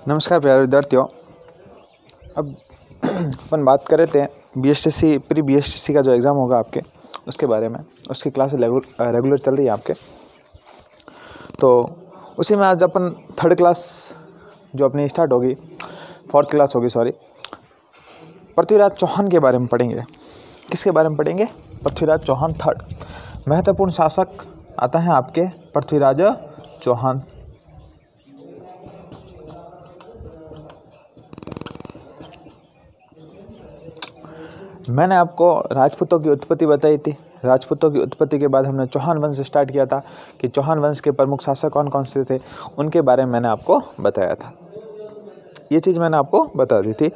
नमस्कार प्यारे विद्यार्थियों। अब अपन बात कर रहे थे BSTC प्री BSTC का जो एग्ज़ाम होगा आपके उसके बारे में। उसकी क्लास रेगुलर चल रही है आपके, तो उसी में आज अपन थर्ड क्लास जो अपनी स्टार्ट होगी, फोर्थ क्लास होगी सॉरी, पृथ्वीराज चौहान के बारे में पढ़ेंगे। किसके बारे में पढ़ेंगे? पृथ्वीराज चौहान थर्ड। महत्वपूर्ण शासक आता है आपके पृथ्वीराज चौहान। मैंने आपको राजपूतों की उत्पत्ति बताई थी। राजपूतों की उत्पत्ति के बाद हमने चौहान वंश से स्टार्ट किया था कि चौहान वंश के प्रमुख शासक कौन कौन से थे, उनके बारे में मैंने आपको बताया था। ये चीज़ मैंने आपको बता दी थी।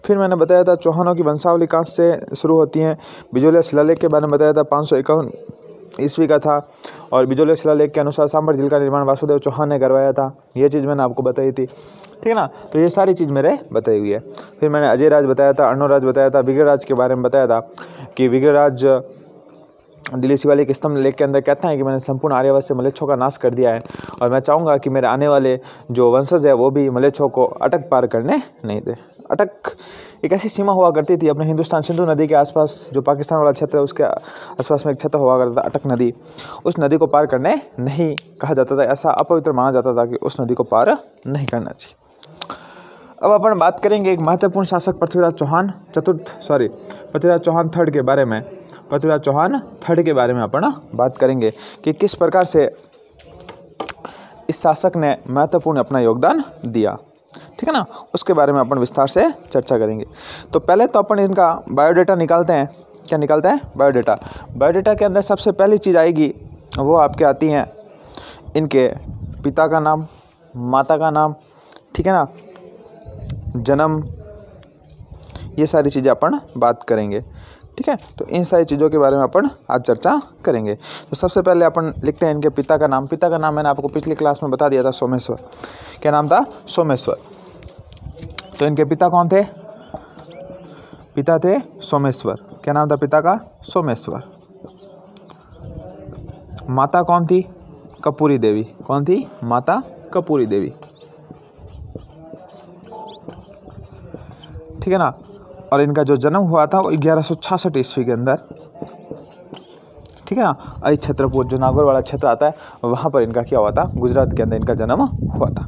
फिर मैंने बताया था चौहानों की वंशावली कहाँ से शुरू होती है। बिजोलिया शिलालेख के बारे में बताया था, 551 ईस्वी का था, और बिजोलिया शिलालेख के अनुसार सांबर झील का निर्माण वासुदेव चौहान ने करवाया था। ये चीज़ मैंने आपको बताई थी, ठीक है ना। तो ये सारी चीज़ मेरे बताई हुई है। फिर मैंने अजय राज बताया था, अर्णोराज बताया था, विग्रहराज के बारे में बताया था कि विग्रहराज दिल्ली शिवालिक स्तंभ लेख के अंदर कहता है कि मैंने संपूर्ण आर्यवंश से मलेच्छों का नाश कर दिया है, और मैं चाहूँगा कि मेरे आने वाले जो वंशज है वो भी मलेच्छों को अटक पार करने नहीं दे। अटक एक ऐसी सीमा हुआ करती थी अपने हिंदुस्तान, सिंधु नदी के आसपास जो पाकिस्तान वाला क्षेत्र है उसके आसपास में एक क्षेत्र हुआ करता था अटक नदी। उस नदी को पार करने नहीं कहा जाता था, ऐसा अपवित्र माना जाता था कि उस नदी को पार नहीं करना चाहिए। अब अपन बात करेंगे एक महत्वपूर्ण शासक पृथ्वीराज चौहान थर्ड के बारे में। पृथ्वीराज चौहान थर्ड के बारे में अपन बात करेंगे कि किस प्रकार से इस शासक ने महत्वपूर्ण अपना योगदान दिया, ठीक है ना। उसके बारे में अपन विस्तार से चर्चा करेंगे। तो पहले तो अपन इनका बायोडाटा निकालते हैं। क्या निकालते हैं? बायोडाटा। बायोडाटा के अंदर सबसे पहली चीज़ आएगी वो आपके आती हैं इनके पिता का नाम, माता का नाम, ठीक है ना, जन्म, ये सारी चीज़ें अपन बात करेंगे, ठीक है। तो इन सारी चीज़ों के बारे में अपन आज चर्चा करेंगे। तो सबसे पहले अपन लिखते हैं इनके पिता का नाम। पिता का नाम मैंने आपको पिछली क्लास में बता दिया था, सोमेश्वर। क्या नाम था? सोमेश्वर। तो इनके पिता कौन थे? पिता थे सोमेश्वर। क्या नाम था पिता का? सोमेश्वर। माता कौन थी? कपूरी देवी। कौन थी? माता कपूरी देवी, ठीक है ना। और इनका जो जन्म हुआ था वो 1166 ईस्वी के अंदर, ठीक है ना। अई छत्रपुर जो नागौर वाला क्षेत्र आता है वहाँ पर इनका क्या हुआ था? गुजरात के अंदर इनका जन्म हुआ था।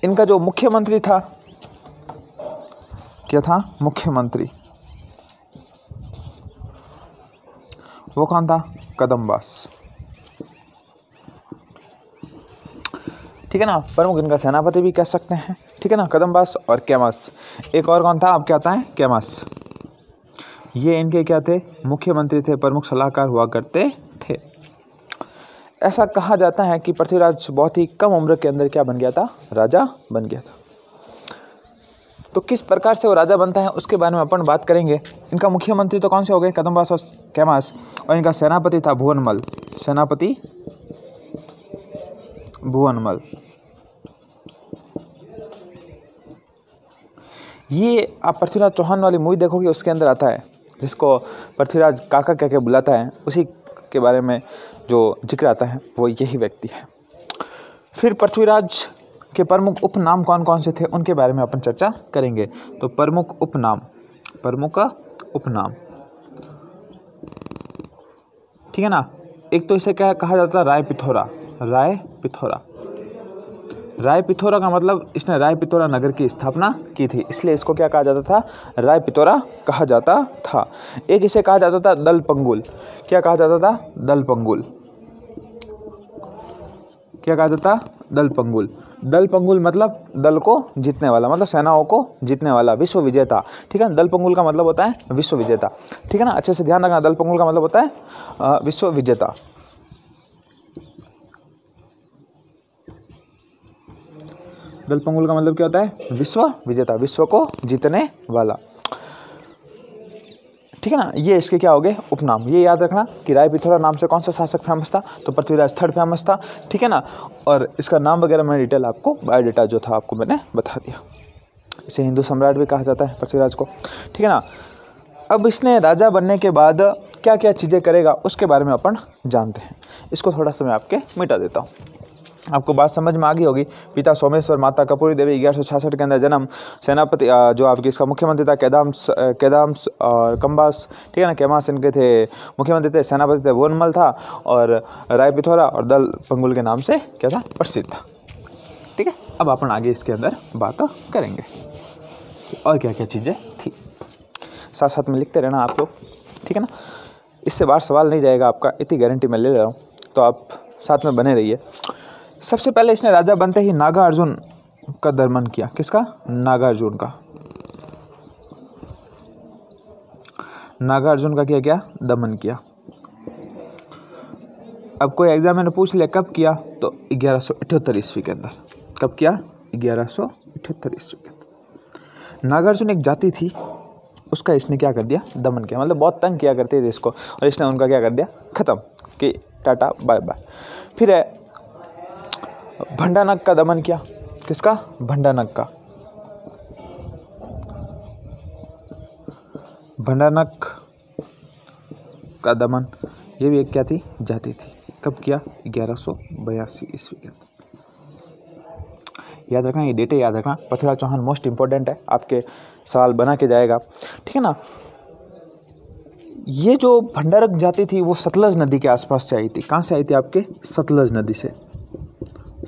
इनका जो मुख्यमंत्री था, क्या था? मुख्यमंत्री। वो कौन था? कदम्बास, ठीक है ना। प्रमुख इनका सेनापति भी कह सकते हैं, ठीक है ना, कदम्बास और कैमास। एक और कौन था? अब क्या आता है? कैमास। ये इनके क्या थे? मुख्यमंत्री थे, प्रमुख सलाहकार हुआ करते थे। ऐसा कहा जाता है कि पृथ्वीराज बहुत ही कम उम्र के अंदर क्या बन गया था? राजा बन गया था। तो किस प्रकार से वो राजा बनता है उसके बारे में अपन बात करेंगे। इनका मुख्यमंत्री तो कौन से हो गए? कदम्बास और कैमास। और इनका सेनापति था भुवनमल। सेनापति भुवनमल। ये आप पृथ्वीराज चौहान वाली मूवी देखोगे उसके अंदर आता है, जिसको पृथ्वीराज काका कह के बुलाता है, उसी के बारे में जो जिक्र आता है वो यही व्यक्ति है। फिर पृथ्वीराज के प्रमुख उपनाम कौन कौन से थे उनके बारे में अपन चर्चा करेंगे। तो प्रमुख उपनाम, ठीक है ना। एक तो इसे क्या कहा जाता है? राय पिथौरा। राय पिथौरा। राय पिथौरा का मतलब इसने राय पिथौरा नगर की स्थापना की थी, इसलिए इसको क्या कहा जाता था? राय पिथौरा कहा जाता था। एक इसे कहा जाता था दल पंगुल। क्या कहा जाता था? दल पंगुल। क्या कहा जाता? दल पंगुल। दल पंगुल मतलब दल को जीतने वाला, मतलब सेनाओं को जीतने वाला, विश्व विजेता, ठीक है। दल पंगुल का मतलब होता है विश्व विजेता, ठीक है ना। अच्छे से ध्यान रखना, दल पंगुल का मतलब होता है विश्व विजेता। दल पंगुल का मतलब क्या होता है? विश्व विजेता, विश्व को जीतने वाला, ठीक है ना। ये इसके क्या हो गए? उपनाम। ये याद रखना कि राय पिथौरा नाम से कौन सा शासक फेमस था? तो पृथ्वीराज थर्ड फेमस था, ठीक है ना। और इसका नाम वगैरह मैं डिटेल आपको बायोडाटा जो था आपको मैंने बता दिया। इसे हिंदू सम्राट भी कहा जाता है पृथ्वीराज को, ठीक है ना। अब इसने राजा बनने के बाद क्या क्या चीज़ें करेगा उसके बारे में अपन जानते हैं। इसको थोड़ा सा मैं आपके मिटा देता हूँ। आपको बात समझ में आ गई होगी। पिता सोमेश्वर, माता कपूरी देवी, 1166 के अंदर जन्म। सेनापति जो आपकी इसका मुख्यमंत्री था केदाम्स और कंबास, ठीक है ना, केमास इनके थे मुख्यमंत्री थे। सेनापति थे वोनमल था और राय पिथौरा और दल पंगुल के नाम से क्या था, प्रसिद्ध था। ठीक है, अब अपन आगे इसके अंदर बात करेंगे और क्या क्या चीज़ें थी, साथ साथ में लिखते रहना आप लोग, ठीक है ना। इससे बाहर सवाल नहीं जाएगा आपका, इतनी गारंटी मैं ले रहा हूँ, तो आप साथ में बने रहिए। सबसे पहले इसने राजा बनते ही नागार्जुन का दमन किया। किसका? नागार्जुन का। नागार्जुन का क्या दमन किया। अब कोई एग्जाम में पूछ लिया कब किया, तो 1178 ईस्वी के अंदर। कब किया? 1178 ईस्वी के अंदर। नागार्जुन एक जाति थी, उसका इसने क्या कर दिया, दमन किया। मतलब बहुत तंग किया करते थे इसको, और इसने उनका क्या कर दिया, खत्म, कि टाटा बाय बाय। फिर है भंडानक का दमन किया। किसका? भंडानक का। भंडानक का दमन, ये भी एक क्या थी, जाति थी। कब किया? 1182 ईस्वी के अंदर। याद रखना, ये डेटे याद रखना। पृथ्वीराज चौहान मोस्ट इंपॉर्टेंट है, आपके सवाल बना के जाएगा, ठीक है ना। ये जो भंडारक जाति थी वो सतलज नदी के आसपास से आई थी। कहाँ से आई थी? आपके सतलज नदी से।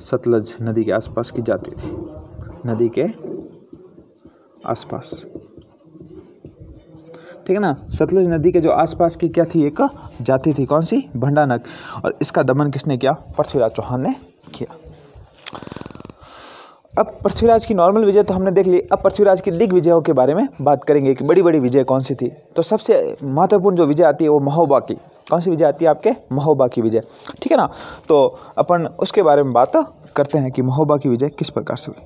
सतलज नदी के आसपास की जाति थी, नदी के आसपास, ठीक है ना। सतलज नदी के जो आसपास की क्या थी, एक जाति थी। कौन सी? भंडानक। और इसका दमन किसने किया? पृथ्वीराज चौहान ने किया। अब पृथ्वीराज की नॉर्मल विजय तो हमने देख ली। अब पृथ्वीराज की दिग्विजयों के बारे में बात करेंगे कि बड़ी बड़ी विजय कौन सी थी। तो सबसे महत्वपूर्ण जो विजय आती है वो महोबा की। कौन सी विजय आती है? आपके महोबा की विजय, ठीक है ना। तो अपन उसके बारे में बात करते हैं कि महोबा की विजय किस प्रकार से हुई।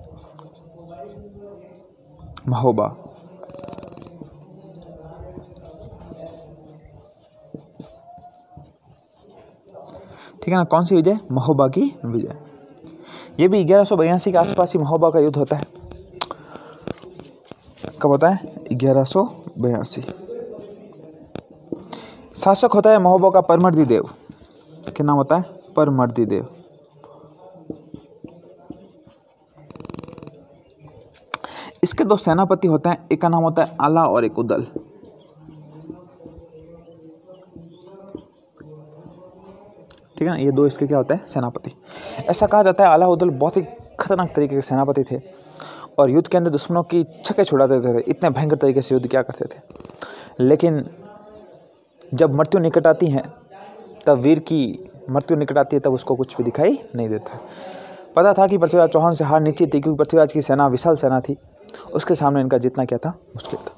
महोबा, ठीक है ना। कौन सी विजय? महोबा की विजय। ये भी 1182 के आसपास ही महोबा का युद्ध होता है। कब होता है? 1182। शासक होता है महोबा का परमर्दी देव। क्या नाम होता है? परमर्दी देव। इसके दो सेनापति होते हैं, एक का नाम होता है आला और एक उदल। ठीक है ना, ये दो इसके क्या होते हैं? सेनापति। ऐसा कहा जाता है आला उदल बहुत ही खतरनाक तरीके के सेनापति थे और युद्ध के अंदर दुश्मनों की छक्के छुड़ा देते थे। इतने भयंकर तरीके से युद्ध क्या करते थे। लेकिन जब मृत्यु निकट आती है, तब वीर की मृत्यु निकट आती है, तब उसको कुछ भी दिखाई नहीं देता। पता था कि पृथ्वीराज चौहान से हार निश्चित थी, क्योंकि पृथ्वीराज की सेना विशाल सेना थी, उसके सामने इनका जीतना क्या था? मुश्किल था।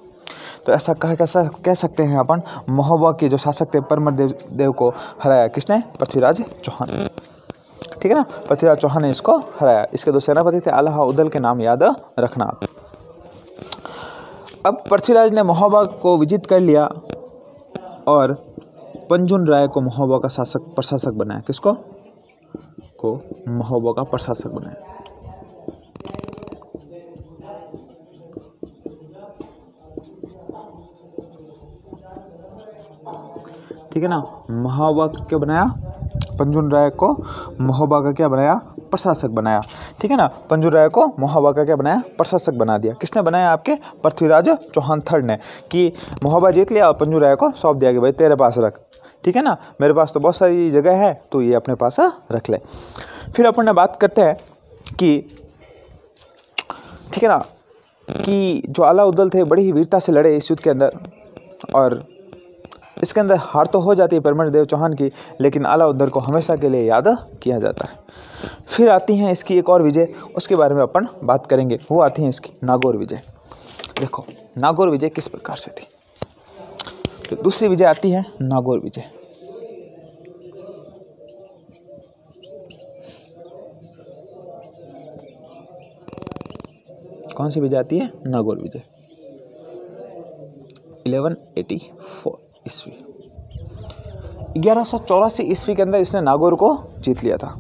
तो ऐसा कह सकते हैं अपन, महोबा के जो शासक थे परमर्दी देव को हराया किसने? पृथ्वीराज चौहान, ठीक है ना। पृथ्वीराज चौहान ने इसको हराया। इसके दो सेनापति थे, आला और उदल के नाम याद रखना। अब पृथ्वीराज ने महोबा को विजित कर लिया और पंजुन राय को महोबा का प्रशासक बनाया। किसको? को महोबा का प्रशासक बनाया। ठीक है ना। महोबा क्या बनाया? पंजुन राय को महोबा का क्या बनाया? प्रशासक बनाया। ठीक है ना। पंजुन राय को महोबा का क्या बनाया? प्रशासक बना दिया। किसने बनाया? आपके पृथ्वीराज चौहान थर्ड ने। कि महोबा जीत लिया और पंजुन राय को सौंप दिया कि भाई तेरे पास रख, ठीक है ना, मेरे पास तो बहुत सारी जगह है, तो ये अपने पास रख ले। फिर अपन बात करते हैं कि, ठीक है ना, कि जो आला उदल थे बड़ी ही वीरता से लड़े इस युद्ध के अंदर, और इसके अंदर हार तो हो जाती है परमर्दी देव चौहान की, लेकिन आला उदल को हमेशा के लिए याद किया जाता है। फिर आती हैं इसकी एक और विजय, उसके बारे में अपन बात करेंगे। वो आती है इसकी नागौर विजय। देखो नागौर विजय किस प्रकार से थी। तो दूसरी विजय आती है नागौर विजय। कौन सी विजय आती है? नागौर विजय। 1184 ईस्वी। 1184 ईस्वी के अंदर इसने नागौर को जीत लिया था।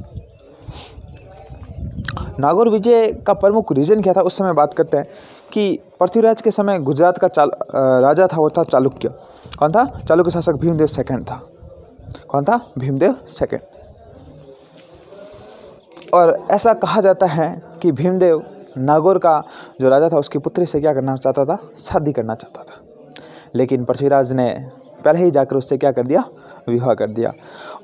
नागौर विजय का प्रमुख रीजन क्या था, उस समय बात करते हैं कि पृथ्वीराज के समय गुजरात का राजा था, वो था चालुक्य। कौन था? चालुक्य शासक भीमदेव सेकंड था। कौन था? भीमदेव सेकंड। और ऐसा कहा जाता है कि भीमदेव नागौर का जो राजा था उसकी पुत्री से क्या करना चाहता था, शादी करना चाहता था। लेकिन पृथ्वीराज ने पहले ही जाकर उससे क्या कर दिया, विवाह कर दिया।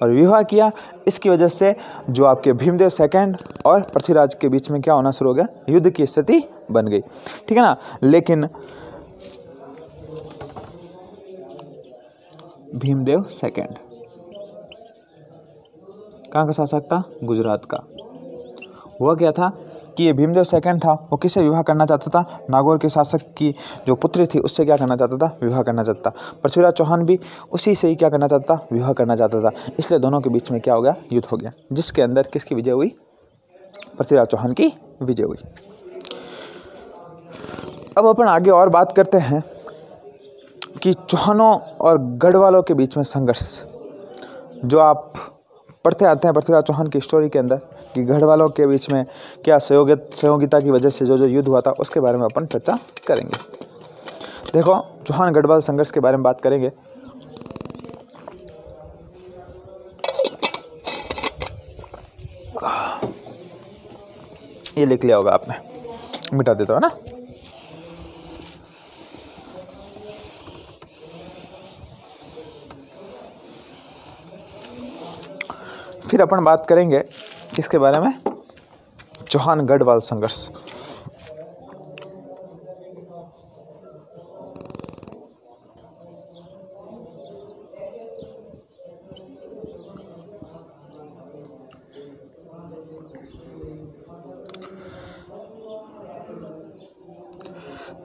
और विवाह किया, इसकी वजह से जो आपके भीमदेव सेकंड और पृथ्वीराज के बीच में क्या होना शुरू हो गया, युद्ध की स्थिति बन गई, ठीक है ना। लेकिन भीमदेव सेकंड कहाँ का शासक था, गुजरात का। हुआ क्या था कि ये भीमदेव सेकंड था, वो किससे विवाह करना चाहता था, नागौर के शासक की जो पुत्री थी उससे क्या करना चाहता था, विवाह करना चाहता था। पृथ्वीराज चौहान भी उसी से ही क्या करना चाहता था, विवाह करना चाहता था। इसलिए दोनों के बीच में क्या हो गया, युद्ध हो गया, जिसके अंदर किसकी विजय हुई, पृथ्वीराज चौहान की विजय हुई। अब अपन आगे और बात करते हैं कि चौहानों और गढ़वालों के बीच में संघर्ष, जो आप पढ़ते आते हैं पृथ्वीराज चौहान की स्टोरी के अंदर, कि गढ़वालों के बीच में क्या सहयोगिता की वजह से जो युद्ध हुआ था उसके बारे में अपन चर्चा करेंगे। देखो, चौहान गढ़वाल संघर्ष के बारे में बात करेंगे। ये लिख लिया होगा आपने, मिटा देता हो ना। फिर अपन बात करेंगे किसके बारे में, चौहान गढ़वाल संघर्ष।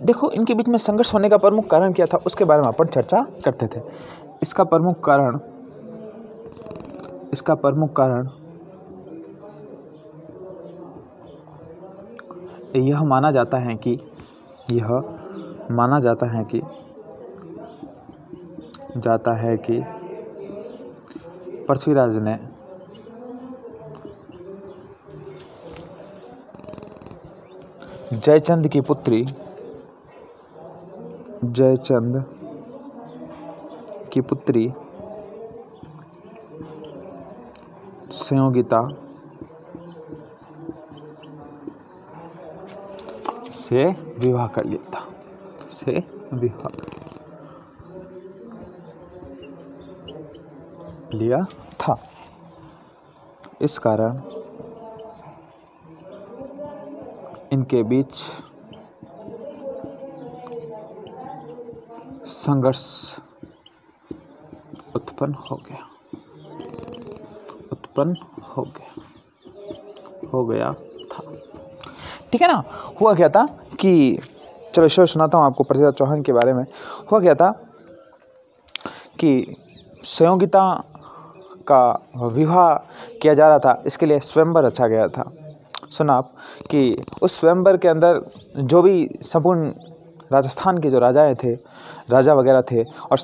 देखो, इनके बीच में संघर्ष होने का प्रमुख कारण क्या था उसके बारे में अपन चर्चा करते थे। इसका प्रमुख कारण यह माना जाता है कि पृथ्वीराज ने जयचंद की पुत्री संयोगिता से विवाह कर लिया था। इस कारण इनके बीच संघर्ष उत्पन्न हो गया था, ठीक है ना। हुआ क्या था कि, चलो शो सुनाता हूँ आपको पृथ्वीराज चौहान के बारे में। हुआ क्या था कि संयोगिता का विवाह किया जा रहा था, इसके लिए स्वयंवर रचा गया था। सुना आप कि उस स्वयंवर के अंदर जो भी संपूर्ण राजस्थान के जो राजा वगैरह थे, और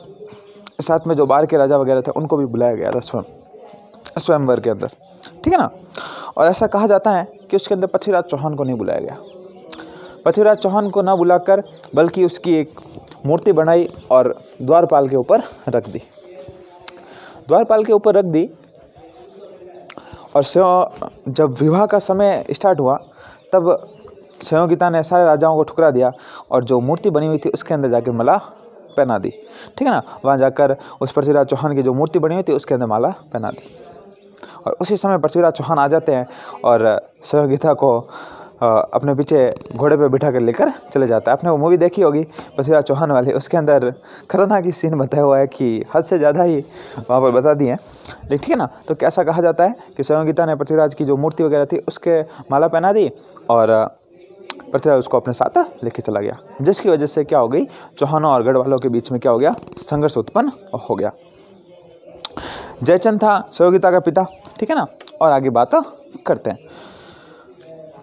साथ में जो बाहर के राजा वगैरह थे उनको भी बुलाया गया था स्वयंवर के अंदर, ठीक है ना। और ऐसा कहा जाता है कि उसके अंदर पृथ्वीराज चौहान को नहीं बुलाया गया। पृथ्वीराज चौहान को ना बुलाकर बल्कि उसकी एक मूर्ति बनाई और द्वारपाल के ऊपर रख दी। और जब विवाह का समय स्टार्ट हुआ तब संयोगिता ने सारे राजाओं को ठुकरा दिया और जो मूर्ति बनी हुई थी उसके अंदर जाकर माला पहना दी, ठीक है ना। वहाँ जाकर उस पृथ्वीराज चौहान की जो मूर्ति बनी हुई थी उसके अंदर माला पहना दी। और उसी समय पृथ्वीराज चौहान आ जाते हैं और संयोगिता को अपने पीछे घोड़े पे बिठा कर लेकर चले जाता है। आपने वो मूवी देखी होगी पृथ्वीराज चौहान वाली, उसके अंदर खतरनाक ही सीन बताया हुआ है कि हद से ज़्यादा ही वहाँ पर बता दिए हैं, ठीक है ना। तो कैसा कहा जाता है कि संयोगिता ने पृथ्वीराज की जो मूर्ति वगैरह थी उसके माला पहना दी और पृथ्वीराज उसको अपने साथ लेके चला गया, जिसकी वजह से क्या हो गई, चौहानों और गढ़वालों के बीच में क्या हो गया, संघर्ष उत्पन्न हो गया। जयचंद था संयोगिता का पिता, ठीक है ना। और आगे बात करते हैं।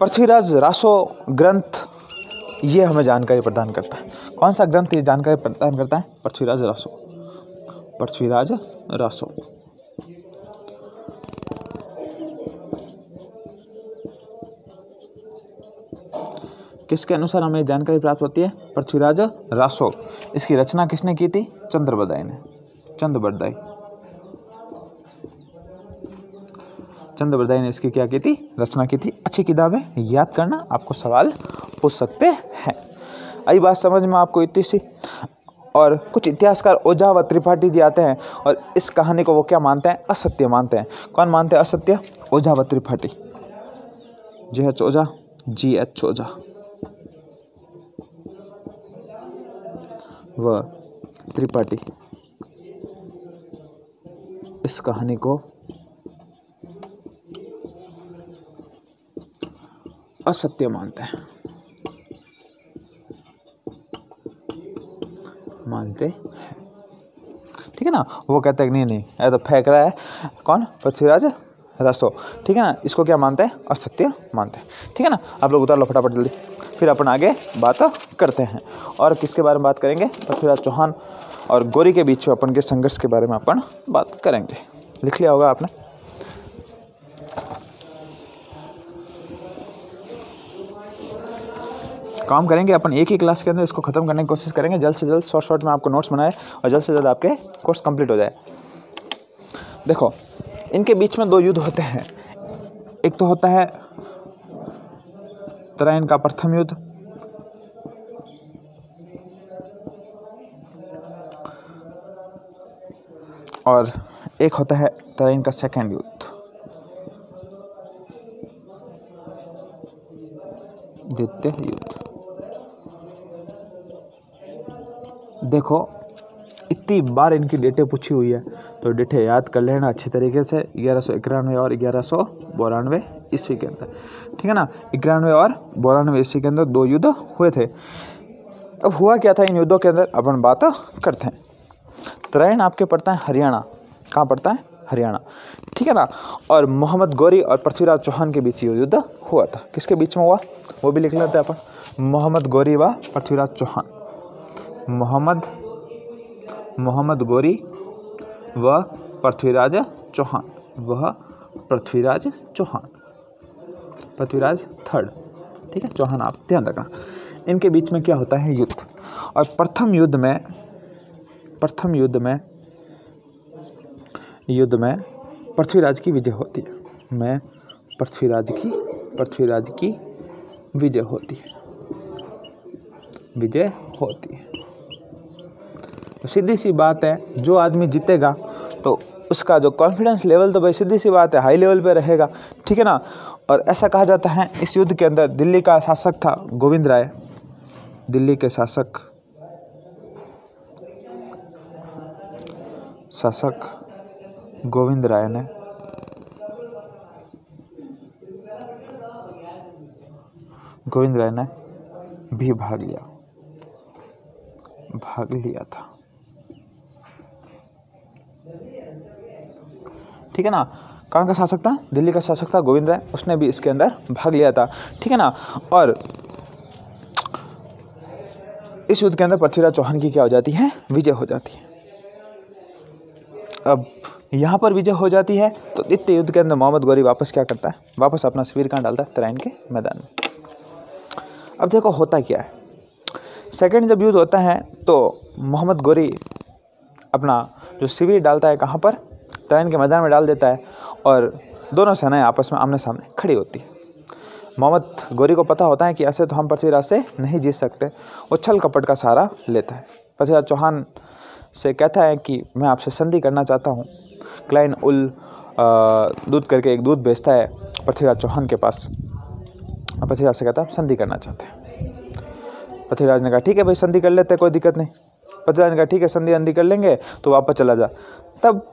पृथ्वीराज रासो ग्रंथ ये हमें जानकारी प्रदान करता है। कौन सा ग्रंथ ये जानकारी प्रदान करता है? पृथ्वीराज रासो। किसके अनुसार हमें जानकारी प्राप्त होती है? पृथ्वीराज रासो। इसकी रचना किसने की थी? चंद्रबरदाई। चंद्रबरदाई ने इसकी क्या की थी, रचना की थी। अच्छी किताब है, याद करना, आपको सवाल पूछ सकते हैं। आई बात समझ में आपको इतनी सी। और कुछ इतिहासकार ओझा व त्रिपाठी जी आते हैं और इस कहानी को वो क्या मानते हैं, असत्य मानते हैं। कौन मानते हैं असत्य? ओझा व त्रिपाठी, G.H. ओझा, G.H. ओझा व त्रिपाठी इस कहानी को असत्य मानते हैं, ठीक है ना। वो कहते हैं कि नहीं ये तो फेंक रहा है, कौन? पृथ्वीराज रसो, ठीक है ना। इसको क्या मानते हैं? असत्य मानते हैं, ठीक है ना। आप लोग उतार लो फटाफट जल्दी, फिर अपन आगे बात करते हैं। और किसके बारे में बात करेंगे? पृथ्वीराज चौहान और गौरी के बीच में अपन के संघर्ष के बारे में अपन बात करेंगे। लिख लिया होगा आपने। काम करेंगे अपन एक ही क्लास के अंदर इसको ख़त्म करने की कोशिश करेंगे, जल्द से जल्द शॉर्ट में आपको नोट्स बनाए और जल्द से जल्द आपके कोर्स कंप्लीट हो जाए। देखो, इनके बीच में 2 युद्ध होते हैं। एक तो होता है तराइन का प्रथम युद्ध, और एक होता है तराइन का सेकंड युद्ध, द्वितीय युद्ध। देखो, इतनी बार इनकी डेटें पूछी हुई है तो डेटें याद कर लेना अच्छी तरीके से। 1191 और 1192 ईस्वी के अंदर, ठीक है ना। 91 और 92 ईस्वी के अंदर 2 युद्ध हुए थे। अब हुआ क्या था इन युद्धों के अंदर, अपन बात करते हैं। तराइन आपके पड़ता है हरियाणा, कहाँ पड़ता है? हरियाणा, ठीक है ना। और मोहम्मद गौरी और पृथ्वीराज चौहान के बीच ये युद्ध हुआ था। किसके बीच में हुआ वो भी लिख लेते हैं अपन। मोहम्मद गौरी व पृथ्वीराज चौहान, मोहम्मद गौरी व पृथ्वीराज चौहान, वह पृथ्वीराज चौहान, पृथ्वीराज थर्ड, ठीक है। चौहान आप ध्यान रखना। इनके बीच में क्या होता है? युद्ध। और प्रथम युद्ध में पृथ्वीराज की विजय होती है। पृथ्वीराज की विजय होती है। तो सीधी सी बात है, जो आदमी जीतेगा तो उसका जो कॉन्फिडेंस लेवल तो भाई सीधी सी बात है हाई लेवल पे रहेगा, ठीक है ना। और ऐसा कहा जाता है इस युद्ध के अंदर दिल्ली का शासक था गोविंद राय। दिल्ली के शासक गोविंद राय ने भी भाग लिया था, ठीक है ना। कहाँ का शासक था? दिल्ली का शासक था गोविंद राय, उसने भी इसके अंदर भाग लिया था, ठीक है ना। और इस युद्ध के अंदर पृथ्वीराज चौहान की क्या हो जाती है? विजय हो जाती है। अब यहाँ पर विजय हो जाती है तो द्वितीय युद्ध के अंदर मोहम्मद गौरी वापस क्या करता है? वापस अपना शिविर कहाँ डालता है? तराइन के मैदान में। अब देखो होता क्या है, सेकंड जब युद्ध होता है तो मोहम्मद गौरी अपना जो शिविर डालता है कहाँ पर? तराइन के मैदान में डाल देता है और दोनों सेनाएं आपस में आमने सामने खड़ी होती है। मोहम्मद गौरी को पता होता है कि ऐसे तो हम पृथ्वीराज से नहीं जीत सकते। वो छल कपट का सहारा लेता है। पृथ्वीराज चौहान से कहता है कि मैं आपसे संधि करना चाहता हूँ। क्लाइन उल दूत करके एक दूत भेजता है पृथ्वीराज चौहान के पास। पृथ्वीराज से कहता है संधि करना चाहते हैं। पृथ्वीराज ने कहा ठीक है भाई संधि कर लेते हैं, कोई दिक्कत नहीं। पृथ्वीराज ने कहा ठीक है संधि कर लेंगे तो वापस चला जा। तब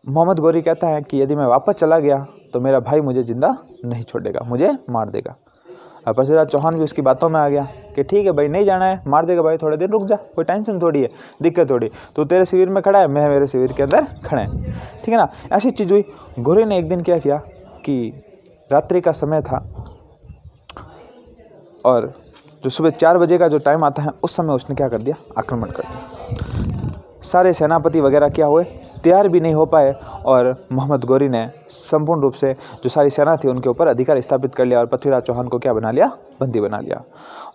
मोहम्मद गौरी कहता है कि यदि मैं वापस चला गया तो मेरा भाई मुझे जिंदा नहीं छोड़ेगा, मुझे मार देगा। अब पृथ्वीराज चौहान भी उसकी बातों में आ गया कि ठीक है भाई नहीं जाना है, मार देगा भाई, थोड़े दिन रुक जा, कोई टेंशन थोड़ी है, दिक्कत थोड़ी, तू तेरे शिविर में खड़ा है, मैं मेरे शिविर के अंदर खड़े हैं, ठीक है ना। ऐसी चीज़ हुई। गौरी ने एक दिन क्या किया कि रात्रि का समय था और जो सुबह 4 बजे का जो टाइम आता है उस समय उसने क्या कर दिया? आक्रमण कर दिया। सारे सेनापति वगैरह क्या हुए? तैयार भी नहीं हो पाए और मोहम्मद गौरी ने संपूर्ण रूप से जो सारी सेना थी उनके ऊपर अधिकार स्थापित कर लिया और पृथ्वीराज चौहान को क्या बना लिया? बंदी बना लिया।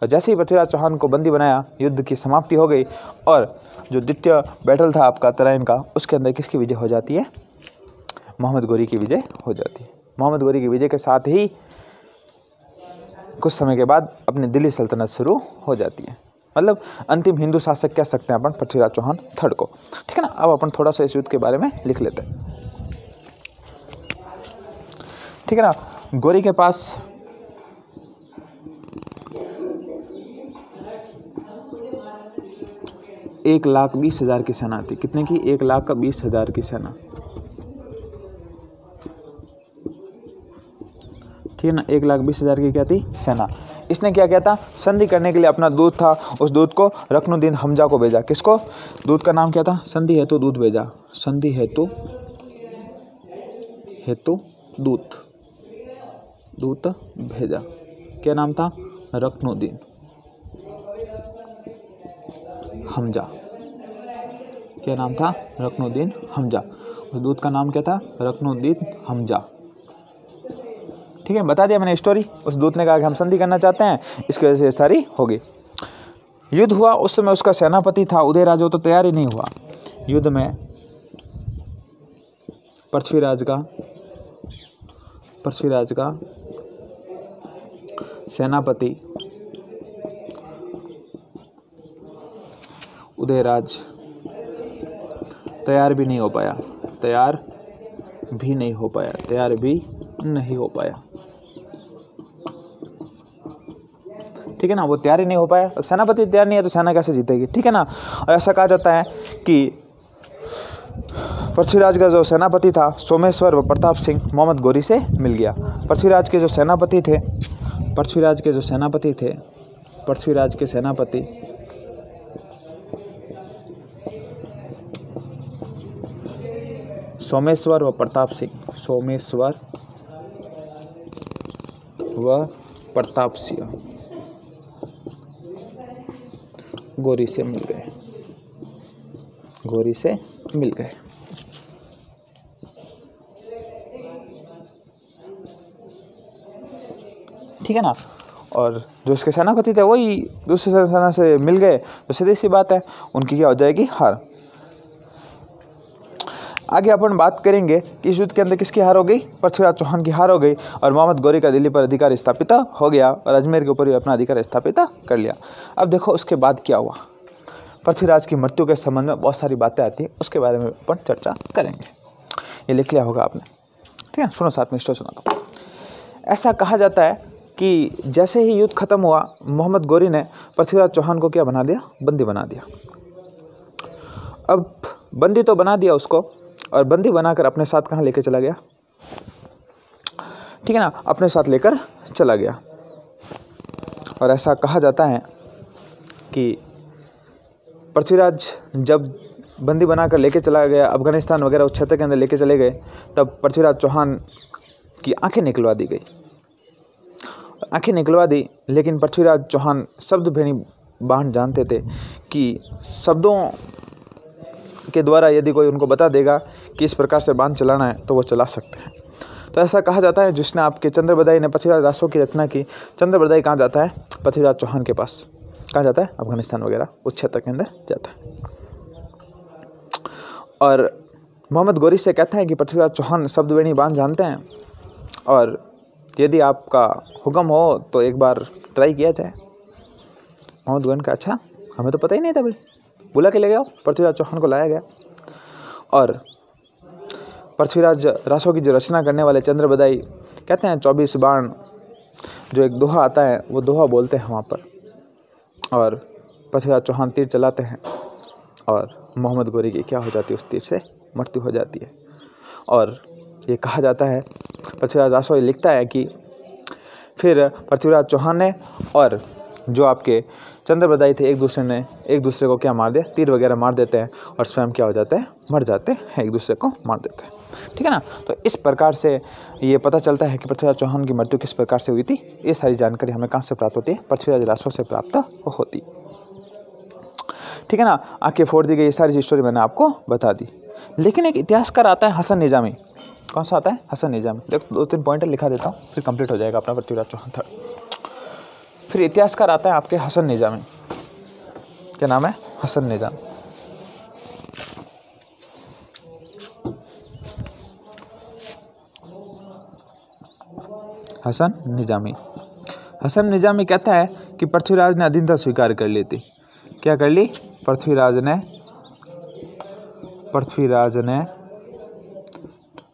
और जैसे ही पृथ्वीराज चौहान को बंदी बनाया, युद्ध की समाप्ति हो गई और जो द्वितीय बैटल था आपका तराइन का, उसके अंदर किसकी विजय हो जाती है? मोहम्मद गौरी की विजय हो जाती है। मोहम्मद गोरी की विजय के साथ ही कुछ समय के बाद अपनी दिल्ली सल्तनत शुरू हो जाती है। मतलब अंतिम हिंदू शासक कह सकते हैं अपन पृथ्वीराज चौहान थर्ड को। ठीक है ना। अब अपन थोड़ा सा इस युद्ध के बारे में लिख लेते हैं। ठीक है ना। गोरी के पास एक 1,20,000 की सेना थी। कितने की? 1,20,000 की सेना। ठीक है ना। 1,20,000 की क्या थी? सेना। इसने क्या किया था? संधि करने के लिए अपना दूत था, उस दूत को रकनुद्दीन हमजा को भेजा। किसको? दूत का नाम क्या था? संधि हेतु दूत भेजा। संधि हेतु दूत भेजा। क्या नाम था? रकनुद्दीन हमजा। क्या नाम था? रकनुद्दीन हमजा। उस दूत का नाम क्या था? रकनुद्दीन हमजा। ठीक है, बता दिया मैंने स्टोरी। उस दूत ने कहा कि हम संधि करना चाहते हैं, इसकी वजह से ये सारी हो गई। युद्ध हुआ, उस समय उसका सेनापति था उदयराज, वो तो तैयार ही नहीं हुआ। युद्ध में पृथ्वीराज का सेनापति उदयराज तैयार भी नहीं हो पाया। ठीक है ना। वो तैयार ही नहीं हो पाया। सेनापति तैयार नहीं है तो सेना कैसे जीतेगी? ठीक है ना। और ऐसा कहा जाता है कि पृथ्वीराज का जो सेनापति था सोमेश्वर व प्रताप सिंह मोहम्मद गोरी से मिल गया। पृथ्वीराज के जो सेनापति सोमेश्वर व प्रताप सिंह गोरी से मिल गए। ठीक है ना। और जो उसके सेनापति थे वही दूसरे सेना से मिल गए, तो सीधी सी बात है उनकी क्या हो जाएगी? हार। आगे अपन बात करेंगे कि इस युद्ध के अंदर किसकी हार हो गई? पृथ्वीराज चौहान की हार हो गई और मोहम्मद गोरी का दिल्ली पर अधिकार स्थापित हो गया और अजमेर के ऊपर भी अपना अधिकार स्थापित कर लिया। अब देखो उसके बाद क्या हुआ। पृथ्वीराज की मृत्यु के संबंध में बहुत सारी बातें आती हैं, उसके बारे में अपन चर्चा करेंगे। ये लिख लिया होगा आपने। ठीक है, सुनो साथ में स्टोरी सुनाता हूँ। ऐसा कहा जाता है कि जैसे ही युद्ध खत्म हुआ, मोहम्मद गोरी ने पृथ्वीराज चौहान को क्या बना दिया? बंदी बना दिया। अब बंदी तो बना दिया उसको, और बंदी बनाकर अपने साथ कहाँ लेके चला गया? ठीक है ना, अपने साथ लेकर चला गया। और ऐसा कहा जाता है कि पृथ्वीराज जब बंदी बनाकर लेके चला गया, अफगानिस्तान वगैरह उस क्षेत्र के अंदर लेके चले गए, तब पृथ्वीराज चौहान की आंखें निकलवा दी गई। लेकिन पृथ्वीराज चौहान शब्द भेदी बाण जानते थे कि शब्दों के द्वारा यदि कोई उनको बता देगा कि इस प्रकार से बाण चलाना है तो वो चला सकते हैं। तो ऐसा कहा जाता है, जिसने आपके चंद्रबदाई ने पृथ्वीराज रासो की रचना की। चंद्रबदाई कहाँ जाता है? पृथ्वीराज चौहान के पास। कहाँ जाता है? अफगानिस्तान वगैरह उस क्षेत्र के अंदर जाता है। और मोहम्मद गोरी से कहता है कि पृथ्वीराज चौहान शब्दवेणी बाण जानते हैं, और यदि आपका हुक्म हो तो एक बार ट्राई किया जाए। मोहम्मद गोरी का अच्छा, हमें तो पता ही नहीं था भाई, बुला के ले गया। पृथ्वीराज चौहान को लाया गया और पृथ्वीराज रासो की जो रचना करने वाले चंद्रबदाई कहते हैं 24 बाण, जो एक दोहा आता है वो दोहा बोलते हैं वहाँ पर, और पृथ्वीराज चौहान तीर चलाते हैं और मोहम्मद गोरी की क्या हो जाती है? उस तीर से मृत्यु हो जाती है। और ये कहा जाता है, पृथ्वीराज रासो लिखता है कि फिर पृथ्वीराज चौहान ने और जो आपके चंद्रबदाई थे एक दूसरे को क्या मार दिया? तीर वगैरह मार देते हैं और स्वयं क्या हो जाते हैं? मर जाते हैं, एक दूसरे को मार देते हैं। ठीक है ना। तो इस प्रकार से ये पता चलता है कि पृथ्वीराज चौहान की मृत्यु किस प्रकार से हुई थी। ये सारी जानकारी हमें कहाँ से प्राप्त होती है? पृथ्वीराज रासो से प्राप्त होती। ठीक है ना। आंखें फोड़ दी गई, ये सारी स्टोरी मैंने आपको बता दी। लेकिन एक इतिहासकार आता है हसन निजामी। कौन सा आता है? हसन निजामी। देखो 2-3 पॉइंट लिखा देता हूँ, फिर कंप्लीट हो जाएगा अपना पृथ्वीराज चौहान था। फिर इतिहासकार आता है आपके हसन निजामी। क्या नाम है? हसन निजामी। हसन निजामी। हसन निजामी कहता है कि पृथ्वीराज ने अधीनता स्वीकार कर ली थी। क्या कर ली? पृथ्वीराज ने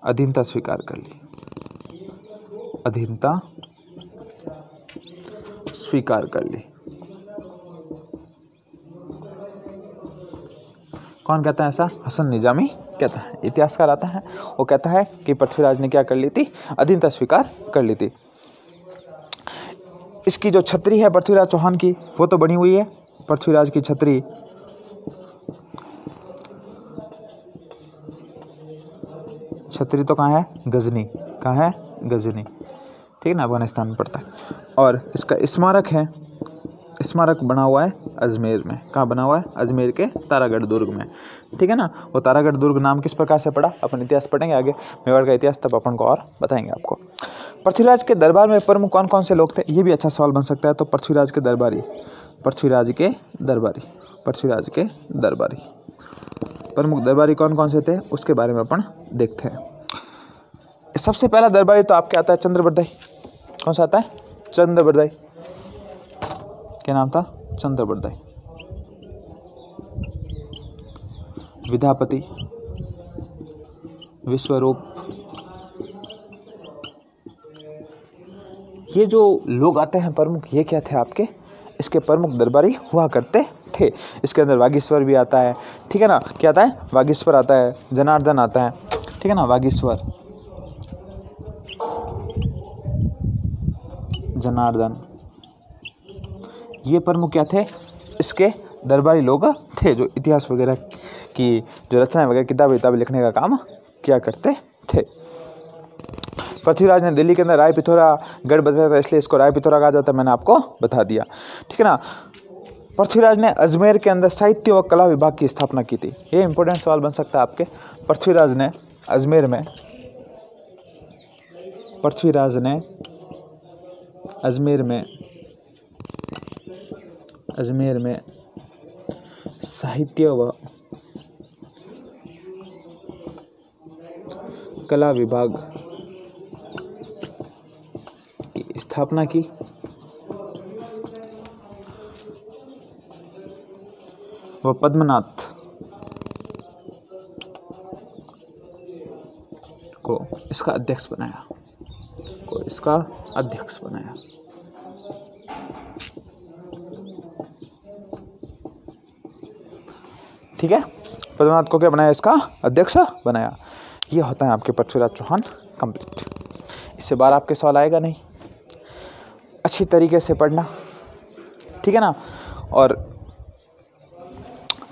अधीनता स्वीकार कर ली। अधीनता स्वीकार कर ली। कौन कहता है ऐसा? हसन निजामी कहता है। इतिहासकार आता है, वो कहता है कि पृथ्वीराज ने क्या कर ली थी? अधीनता स्वीकार कर ली थी। इसकी जो छतरी है पृथ्वीराज चौहान की, वो तो बनी हुई है। पृथ्वीराज की छतरी तो कहाँ है? गजनी। कहाँ है? गजनी। ठीक है ना, अफगानिस्तान में पड़ता है। और इसका स्मारक है, स्मारक बना हुआ है अजमेर में। कहाँ बना हुआ है? अजमेर के तारागढ़ दुर्ग में। ठीक है ना। वो तारागढ़ दुर्ग नाम किस प्रकार से पड़ा? अपन इतिहास पढ़ेंगे आगे, मेवाड़ का इतिहास, तब अपन को और बताएंगे आपको। पृथ्वीराज के दरबार में प्रमुख कौन कौन से लोग थे? ये भी अच्छा सवाल बन सकता है। तो पृथ्वीराज के दरबारी प्रमुख दरबारी कौन कौन से थे, उसके बारे में अपन देखते हैं। सबसे पहला दरबारी तो आपके आता है चंद्रबरदाई। कौन सा आता है? चंद्रबरदाई। क्या नाम था? चंद्रबरदाई। विद्यापति, विश्वरूप, ये जो लोग आते हैं प्रमुख, ये क्या थे आपके? इसके प्रमुख दरबारी हुआ करते थे। इसके अंदर वागीश्वर भी आता है। ठीक है ना। क्या आता है? वागीश्वर आता है, जनार्दन आता है। ठीक है ना, वागीश्वर, जनार्दन, ये प्रमुख क्या थे? इसके दरबारी लोग थे, जो इतिहास वगैरह की जो रचनाएं वगैरह किताबें लिखने का काम किया करते थे। पृथ्वीराज ने दिल्ली के अंदर राय पिथौरा गढ़ बसाया था, इसलिए इसको राय पिथौरा कहा जाता है। मैंने आपको बता दिया। ठीक है ना। पृथ्वीराज ने अजमेर के अंदर साहित्य व कला विभाग की स्थापना की थी। ये इंपॉर्टेंट सवाल बन सकता है आपके। पृथ्वीराज ने अजमेर में साहित्य व कला विभाग की स्थापना की। वह पद्मनाथ को इसका अध्यक्ष बनाया। ठीक है। पद्मनाथ को क्या बनाया? इसका अध्यक्ष बनाया। ये होता है आपके पृथ्वीराज चौहान कंप्लीट। इससे बाहर आपके सवाल आएगा नहीं। अच्छी तरीके से पढ़ना। ठीक है ना। और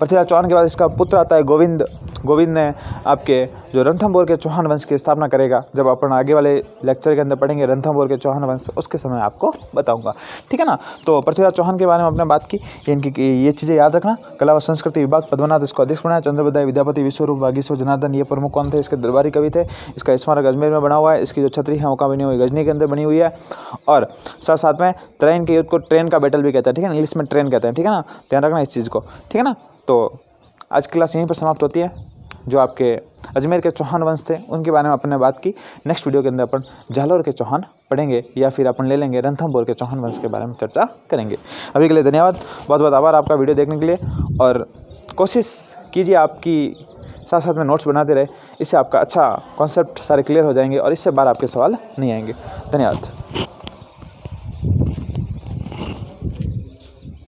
पृथ्वीराज चौहान के बाद इसका पुत्र आता है गोविंद। गोविंद ने आपके जो रणथंभौर के चौहान वंश की स्थापना करेगा। जब अपन आगे वाले लेक्चर के अंदर पढ़ेंगे रणथंभौर के चौहान वंश, उसके समय आपको बताऊंगा। ठीक है ना। तो पृथ्वीराज चौहान के बारे में आपने बात की। इनकी ये चीज़ें याद रखना। कला व संस्कृति विभाग, पद्मनाथ इसको अध्यक्ष बनाया। चंद्रबरदाई, विद्यापति, विश्वरूप, वागीश्वर, जनार्दन, ये प्रमुख कौन थे? इसके दरबारी कवि थे। इसका स्मारक अजमेर में बना हुआ है। इसकी जो छतरी है वो कहाँ बनी हुई? गजनी के अंदर बनी हुई है। और साथ में तराइन के युद्ध को ट्रेन का बैटल भी कहता है। ठीक है ना। इंग्लिश में ट्रेन कहते हैं। ठीक है ना। ध्यान रखना इस चीज़ को। ठीक है ना। तो आज की क्लास यहीं पर समाप्त होती है। जो आपके अजमेर के चौहान वंश थे उनके बारे में अपन ने बात की। नेक्स्ट वीडियो के अंदर अपन जालौर के चौहान पढ़ेंगे, या फिर अपन ले लेंगे रणथंभौर के चौहान वंश के बारे में चर्चा करेंगे। अभी के लिए धन्यवाद, बहुत बहुत आभार आपका वीडियो देखने के लिए। और कोशिश कीजिए आपकी साथ साथ में नोट्स बनाते रहे। इससे आपका अच्छा कॉन्सेप्ट सारे क्लियर हो जाएंगे और इससे बाहर आपके सवाल नहीं आएंगे। धन्यवाद।